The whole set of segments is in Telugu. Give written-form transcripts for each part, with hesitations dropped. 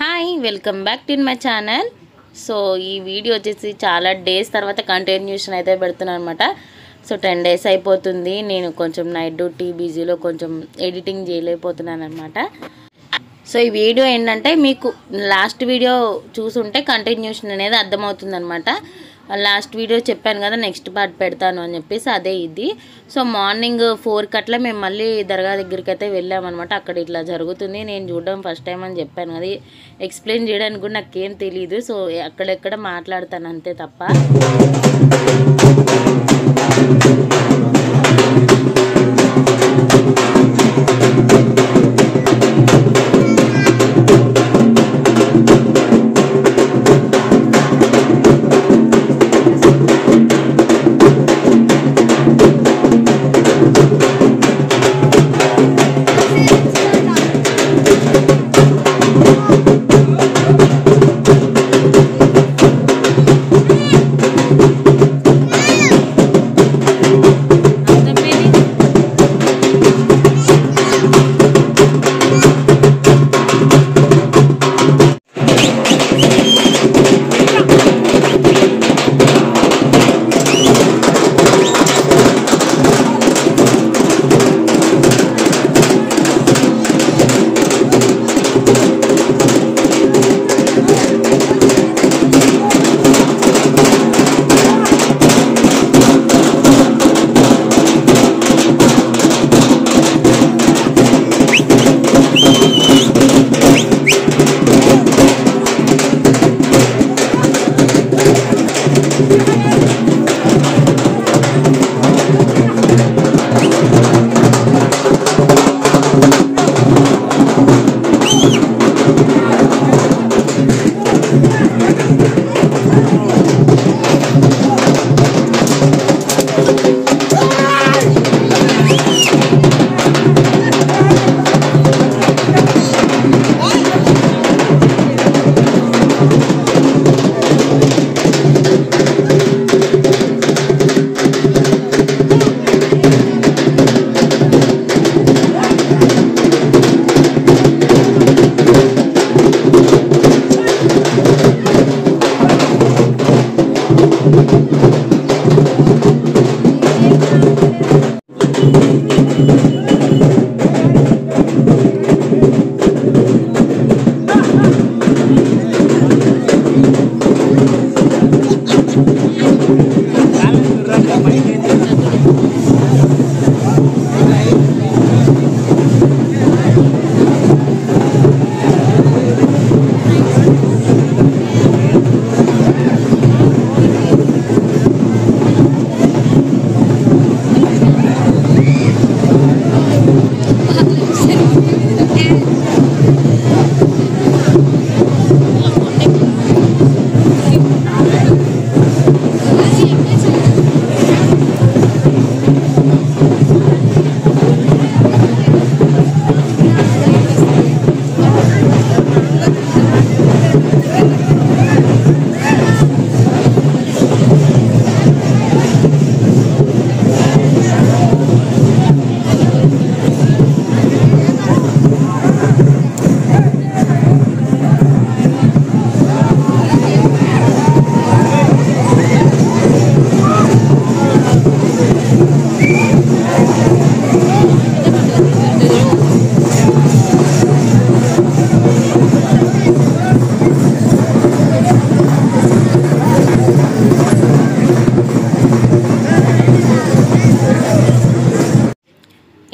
Hi welcome back to my channel. So ఈ వీడియో వచ్చేసి చాలా డేస్ తర్వాత కంటిన్యూషన్ అయితే పెడుతున్నాను అనమాట. సో 10 days అయిపోతుంది. నేను కొంచెం నైట్ డ్యూటీ బిజీలో కొంచెం ఎడిటింగ్ చేయలేకపోతున్నాను అనమాట. సో ఈ వీడియో ఏంటంటే మీకు లాస్ట్ వీడియో చూసుంటే కంటిన్యూషన్ అనేది అర్థమవుతుంది అనమాట. లాస్ట్ వీడియో చెప్పాను కదా నెక్స్ట్ పార్ట్ పెడతాను అని చెప్పేసి అదే ఇది. సో మార్నింగ్ 4 అట్లా మేము మళ్ళీ దర్గా దగ్గరికి అయితే వెళ్ళామన్నమాట. అక్కడ ఇట్లా జరుగుతుంది, నేను చూడడం ఫస్ట్ టైం అని చెప్పాను కదా, ఎక్స్ప్లెయిన్ చేయడానికి కూడా నాకేం తెలియదు. సో అక్కడెక్కడ మాట్లాడతాను అంతే తప్ప.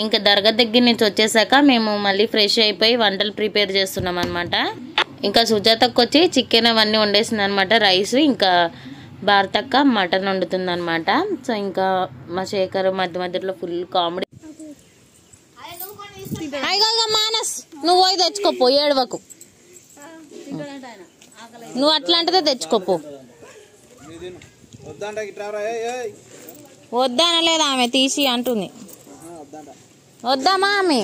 ఇంకా దర్గా దగ్గర నుంచి వచ్చేసాక మేము మళ్ళీ ఫ్రెష్ అయిపోయి వంటలు ప్రిపేర్ చేస్తున్నాం అనమాట. ఇంకా సుజాతకు వచ్చి చికెన్ అవన్నీ వండేసింది అనమాట, రైస్. ఇంకా భారతక్క మటన్ వండుతుంది అనమాట. సో ఇంకా మా శేఖర్ మధ్య మధ్యలో ఫుల్ కామెడీ. మానస్ నువ్వు పోయి తెచ్చుకోపో, ఏడవకు. నువ్వు అట్లాంటిదే తెచ్చుకోపో. వద్దనలేదు ఆమె, తీసి అంటుంది. వద్దామా ఆమె,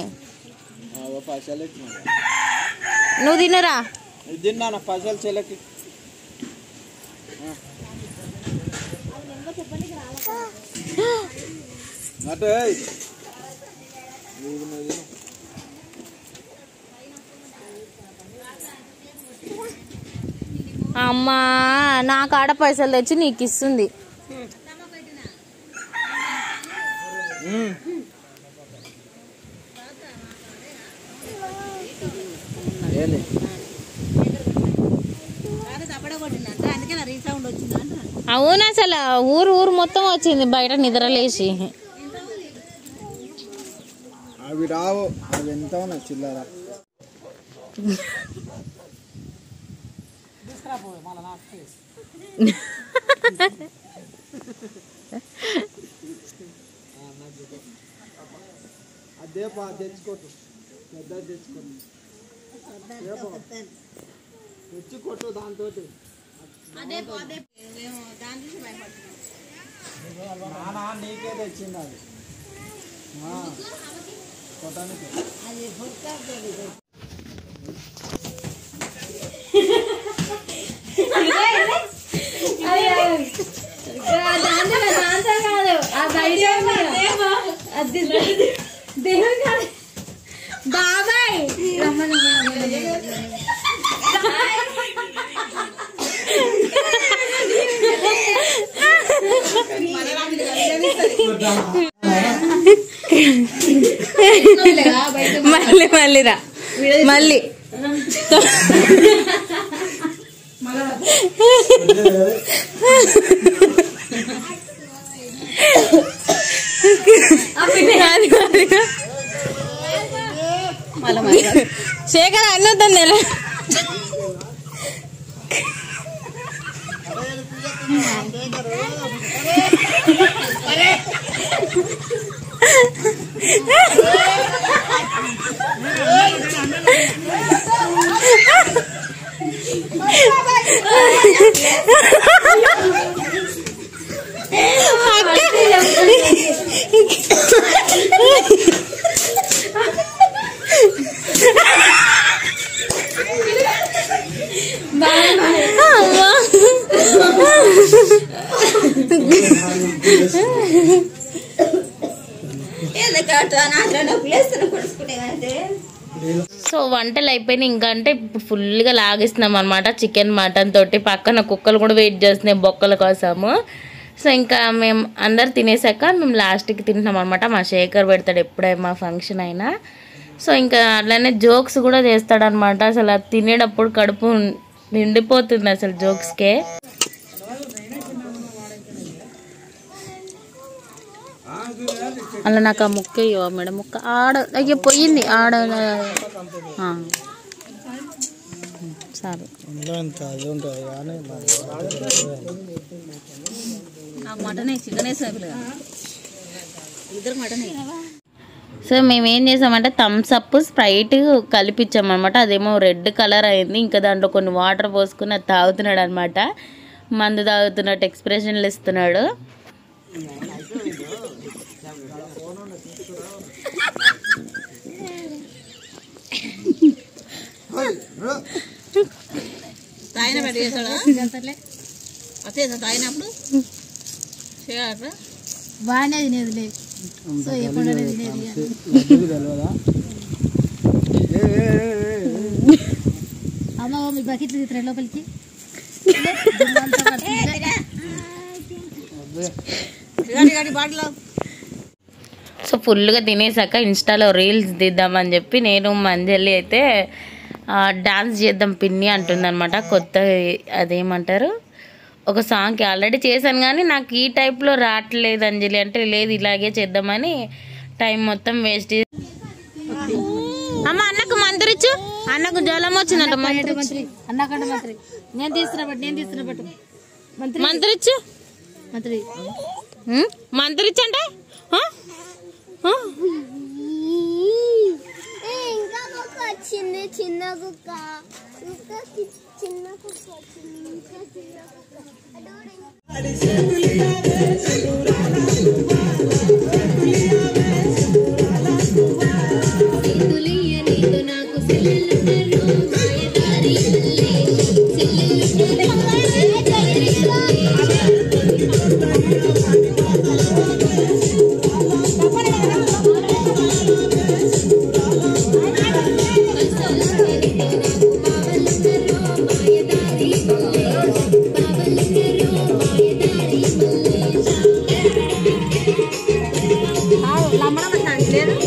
నువ్వు తినరా. అమ్మా నా కాడ పైసలు తెచ్చి నీకు ఇస్తుంది. అవును అసలు ఊరు మొత్తం వచ్చింది బయట నిద్రలేసి. అవి రావు, అవి ఎంత ఉన్నా చిల్లర. అదే పా తెచ్చుకోటు, పెద్ద తెచ్చుకోండి, తెచ్చుకోటు దాంతో. నానా నీకే తెచ్చింది అది కొట్టానికి. బాబాయ్ మళ్ళీరా మళ్ళీ శేఖర్ అన్నొద్దని నెల సో వంటలు అయిపోయినాయి. ఇంకా అంటే ఇప్పుడు ఫుల్గా లాగిస్తున్నాం అనమాట చికెన్ మటన్ తోటి. పక్కన కుక్కలు కూడా వెయిట్ చేస్తున్నాయి బొక్కల కోసము. సో ఇంకా మేము అందరు తినేసాక మేము లాస్ట్కి తింటున్నాం అనమాట. మా శేఖర్ పెడతాడు ఎప్పుడైనా మా ఫంక్షన్ అయినా. సో ఇంకా అట్లనే జోక్స్ కూడా చేస్తాడనమాట. అసలు అది తినేటప్పుడు కడుపు నిండిపోతుంది అసలు జోక్స్కే. అలా నాకు ఆ ముక్క ఇవ్వ మేడం, ముక్క ఆడ అయ్యో పోయింది ఆడ. సరే సో మేము ఏం చేసామంటే థమ్స్ అప్ స్ప్రైట్ కలిపించామన్నమాట. అదేమో రెడ్ కలర్ అయింది. ఇంకా దాంట్లో కొన్ని వాటర్ పోసుకుని అది తాగుతున్నాడు అనమాట. మందు తాగుతున్నట్టు ఎక్స్ప్రెషన్లు ఇస్తున్నాడు. బాగానే తినేది లేదు. సో ఎప్పుడు అమ్మ మీ బకెట్లు తీస్తారు లోపలికి. సో ఫుల్గా తినేసాక ఇన్స్టాలో రీల్స్ తీద్దామని చెప్పి నేను మంజలి అయితే డాన్స్ చేద్దాం పిన్ని అంటుందన్నమాట. కొత్త అదేమంటారు ఒక సాంగ్కి ఆల్రెడీ చేశాను కానీ నాకు ఈ టైప్లో రావట్లేదు అంజలి అంటే లేదు ఇలాగే చేద్దామని టైం మొత్తం వేస్ట్. అమ్మ అన్నకు మంత్రిచ్చు, అన్నకు జ్వరం వచ్చిందంట. మంత్రి అన్నకంటే మంత్రి నేను తీసుకున్నా బట్టు మంత్రిచ్చు మంత్రి మంత్రిచ్చు అంటే చిన్న కుక్క చిన్న కుక్క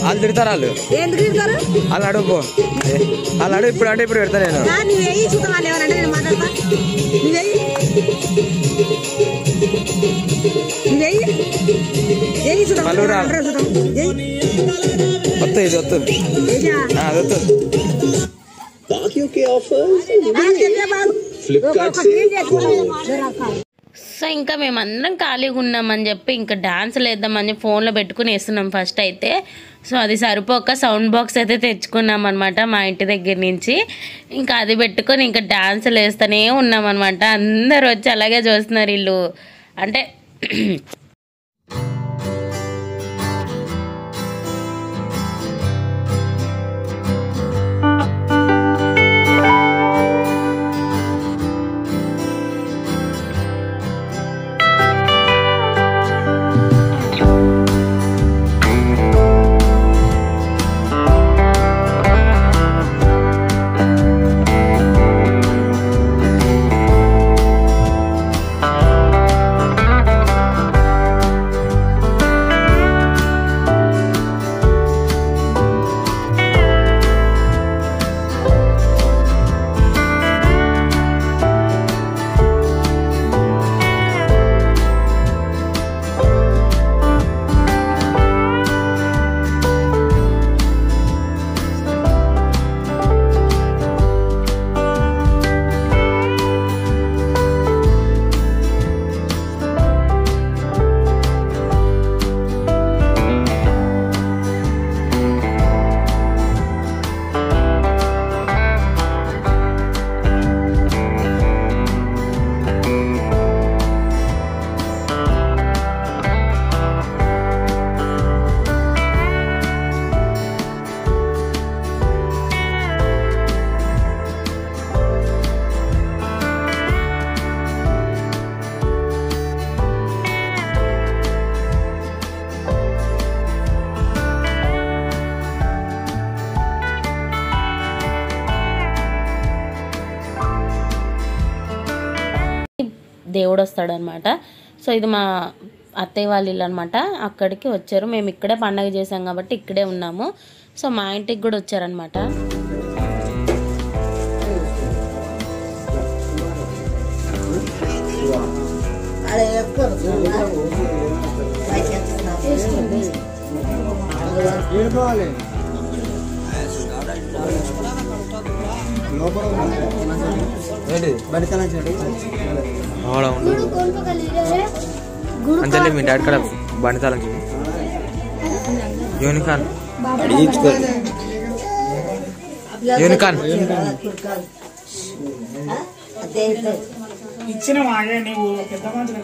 వాళ్ళు తిడతారు వాళ్ళు ఎందుకు తిడతారు? వాళ్ళు అడుగు వాళ్ళు అడుగు ఇప్పుడు అంటే ఇప్పుడు పెడతా నేను నువ్వు వెయ్యి చూద్దాం వాళ్ళు ఎవరంటే నేను మాట్లాడతా. నువ్వు వెయ్యి చూద్దాం పలువురా వస్తుంది ఇది వస్తుంది అది వస్తుంది సో ఇంకా మేమందరం ఖాళీగా ఉన్నామని చెప్పి ఇంకా డాన్సులు వేద్దామని ఫోన్లో పెట్టుకుని వేస్తున్నాం ఫస్ట్ అయితే. సో అది సరిపోక సౌండ్ బాక్స్ అయితే తెచ్చుకున్నాం అనమాట మా ఇంటి దగ్గర నుంచి. ఇంకా అది పెట్టుకొని ఇంకా డాన్సులు వేస్తూనే ఉన్నాం అనమాట. అందరు వచ్చి అలాగే చూస్తున్నారు వీళ్ళు అంటే దేవుడు వస్తాడనమాట. సో ఇది మా అత్తయ్య వాళ్ళ ఇల్లు అనమాట. అక్కడికి వచ్చారు. మేము ఇక్కడే పండగ చేసాం కాబట్టి ఇక్కడే ఉన్నాము. సో మా ఇంటికి కూడా వచ్చారనమాట. అంతే మీ డాడీ కూడా బండితాలం యూనికాన్ యూనికాన్ ఇచ్చిన మాగే నీవు పెద్ద మంచిగా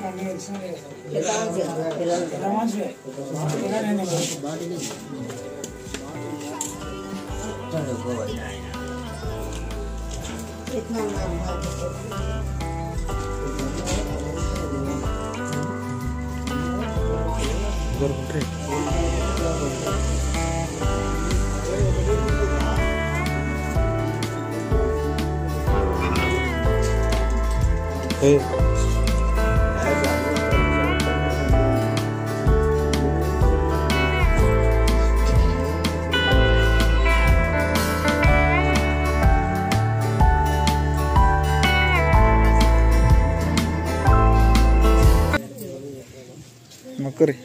మొక్కరి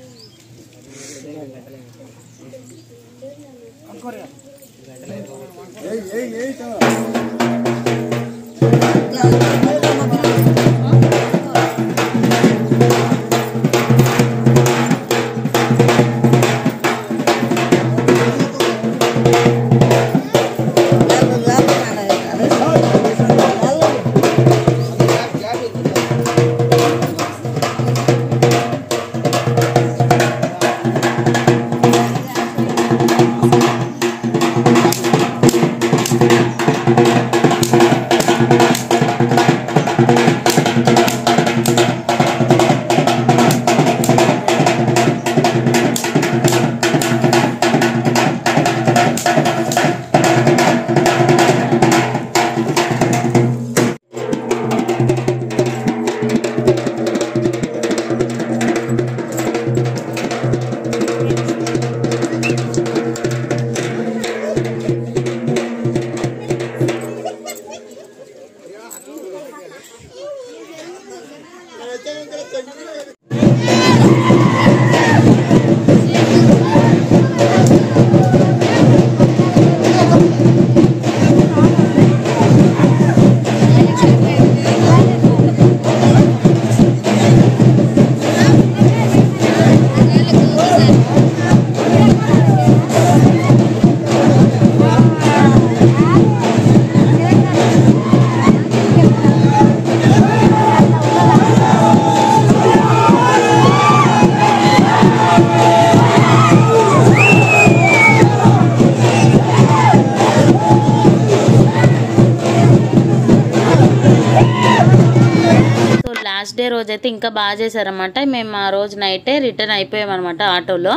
లాస్ట్ డే రోజు అయితే ఇంకా బాగా చేశారన్నమాట. మేము ఆ రోజు నైటే రిటర్న్ అయిపోయామన్నమాట ఆటోలో.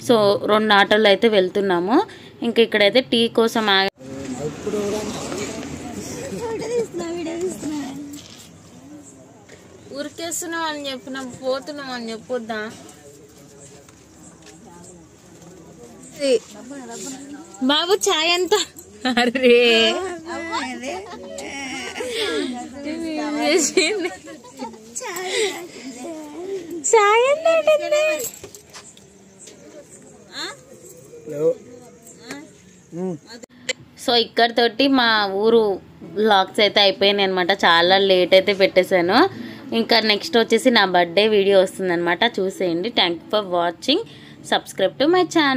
సో 2 ఆటోలు అయితే వెళ్తున్నాము. ఇంకా ఇక్కడైతే టీ కోసం ఉరికేస్తున్నాం అని చెప్పినాం, పోతున్నాం అని చెప్పొద్దా? బాబు చాయ్ ఎంత? అరే చాయ్ సో ఇక్కడితోటి మా ఊరు వ్లాగ్స్ అయితే అయిపోయినాయి అనమాట. చాలా లేట్ అయితే పెట్టేశాను. ఇంకా నెక్స్ట్ వచ్చేసి నా బర్త్డే వీడియో వస్తుందన్నమాట, చూసేయండి. Thank you for watching. Subscribe to my channel.